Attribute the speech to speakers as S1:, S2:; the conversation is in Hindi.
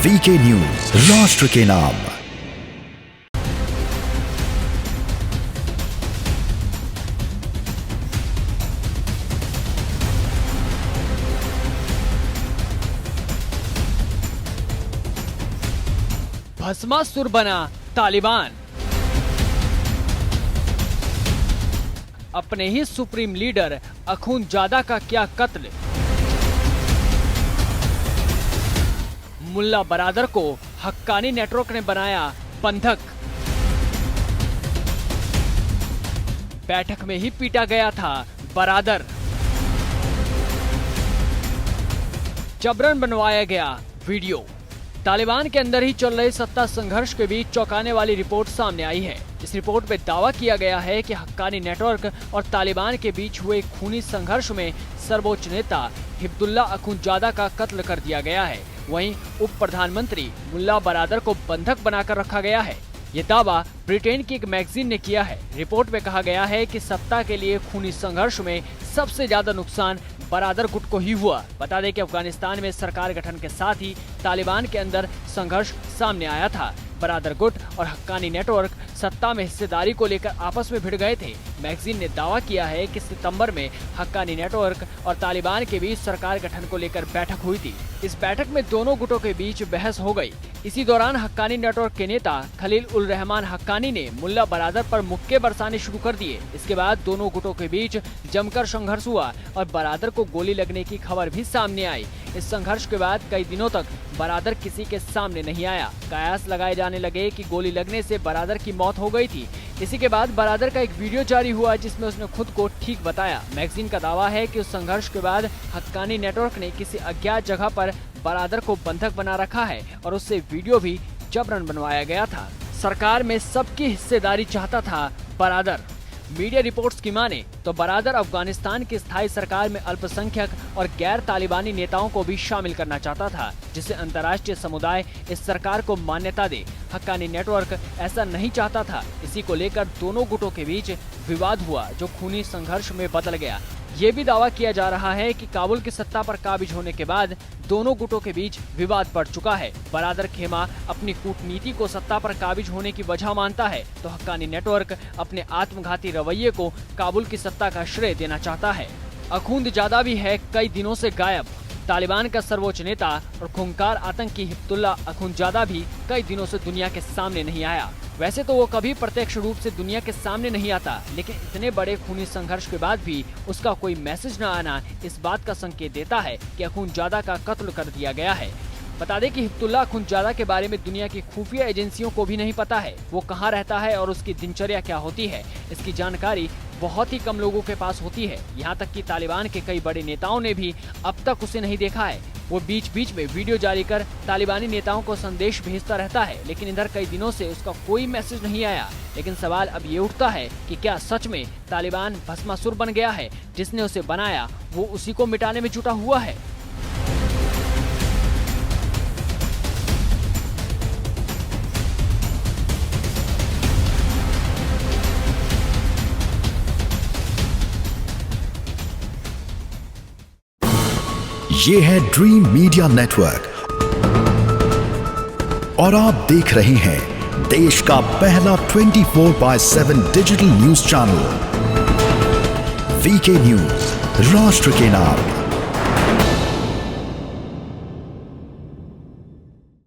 S1: वीके न्यूज, राष्ट्र के नाम।
S2: भस्मासुर बना तालिबान। अपने ही सुप्रीम लीडर अखुंदजादा का किया कत्ल। मुल्ला बरादर को हक्कानी नेटवर्क ने बनाया बंधक। बैठक में ही पीटा गया था बरादर। जबरन बनवाया गया वीडियो। तालिबान के अंदर ही चल रहे सत्ता संघर्ष के बीच चौंकाने वाली रिपोर्ट सामने आई है। इस रिपोर्ट में दावा किया गया है कि हक्कानी नेटवर्क और तालिबान के बीच हुए खूनी संघर्ष में सर्वोच्च नेता हिब्दुल्ला अखुंदजादा का कत्ल कर दिया गया है। वहीं उप प्रधानमंत्री मुल्ला बरादर को बंधक बनाकर रखा गया है। ये दावा ब्रिटेन की एक मैगजीन ने किया है। रिपोर्ट में कहा गया है कि सत्ता के लिए खूनी संघर्ष में सबसे ज्यादा नुकसान बरादर गुट को ही हुआ। बता दें कि अफगानिस्तान में सरकार गठन के साथ ही तालिबान के अंदर संघर्ष सामने आया था। बरादर गुट और हक्कानी नेटवर्क सत्ता में हिस्सेदारी को लेकर आपस में भिड़ गए थे। मैगजीन ने दावा किया है कि सितंबर में हक्कानी नेटवर्क और तालिबान के बीच सरकार गठन को लेकर बैठक हुई थी। इस बैठक में दोनों गुटों के बीच बहस हो गई। इसी दौरान हक्कानी नेटवर्क के नेता खलील उल रहमान हक्कानी ने मुल्ला बरादर पर मुक्के बरसाने शुरू कर दिए। इसके बाद दोनों गुटों के बीच जमकर संघर्ष हुआ और बरादर को गोली लगने की खबर भी सामने आई। इस संघर्ष के बाद कई दिनों तक बरादर किसी के सामने नहीं आया। कयास लगाए जाने लगे कि गोली लगने से बरादर की मौत हो गई थी। इसी के बाद बरादर का एक वीडियो जारी हुआ जिसमें उसने खुद को ठीक बताया। मैगजीन का दावा है कि उस संघर्ष के बाद हक्कानी नेटवर्क ने किसी अज्ञात जगह पर बरादर को बंधक बना रखा है और उससे वीडियो भी जबरन बनवाया गया था। सरकार में सबकी हिस्सेदारी चाहता था बरादर। मीडिया रिपोर्ट्स की माने तो बरादर अफगानिस्तान की स्थायी सरकार में अल्पसंख्यक और गैर तालिबानी नेताओं को भी शामिल करना चाहता था, जिससे अंतर्राष्ट्रीय समुदाय इस सरकार को मान्यता दे। हक्कानी नेटवर्क ऐसा नहीं चाहता था। इसी को लेकर दोनों गुटों के बीच विवाद हुआ जो खूनी संघर्ष में बदल गया। ये भी दावा किया जा रहा है कि काबुल की सत्ता पर काबिज होने के बाद दोनों गुटों के बीच विवाद बढ़ चुका है। बरादर खेमा अपनी कूटनीति को सत्ता पर काबिज होने की वजह मानता है, तो हक्कानी नेटवर्क अपने आत्मघाती रवैये को काबुल की सत्ता का श्रेय देना चाहता है। अखुंदजादा भी है कई दिनों से गायब। तालिबान का सर्वोच्च नेता और खूंखार आतंकी हिब्दुल्ला अखुंदजादा भी कई दिनों से दुनिया के सामने नहीं आया। वैसे तो वो कभी प्रत्यक्ष रूप से दुनिया के सामने नहीं आता, लेकिन इतने बड़े खूनी संघर्ष के बाद भी उसका कोई मैसेज न आना इस बात का संकेत देता है कि अखुंदजादा का कत्ल कर दिया गया है। बता दें कि हिब्दुल्ला अखुंदजादा के बारे में दुनिया की खुफिया एजेंसियों को भी नहीं पता है। वो कहाँ रहता है और उसकी दिनचर्या क्या होती है, इसकी जानकारी बहुत ही कम लोगों के पास होती है। यहाँ तक कि तालिबान के कई बड़े नेताओं ने भी अब तक उसे नहीं देखा है। वो बीच बीच में वीडियो जारी कर तालिबानी नेताओं को संदेश भेजता रहता है, लेकिन इधर कई दिनों से उसका कोई मैसेज नहीं आया। लेकिन सवाल अब ये उठता है कि क्या सच में तालिबान भस्मासुर बन गया है? जिसने उसे बनाया वो उसी को मिटाने में जुटा हुआ है।
S1: ये है ड्रीम मीडिया नेटवर्क और आप देख रहे हैं देश का पहला 24/7 digital news channel VK news, राष्ट्र के नाम।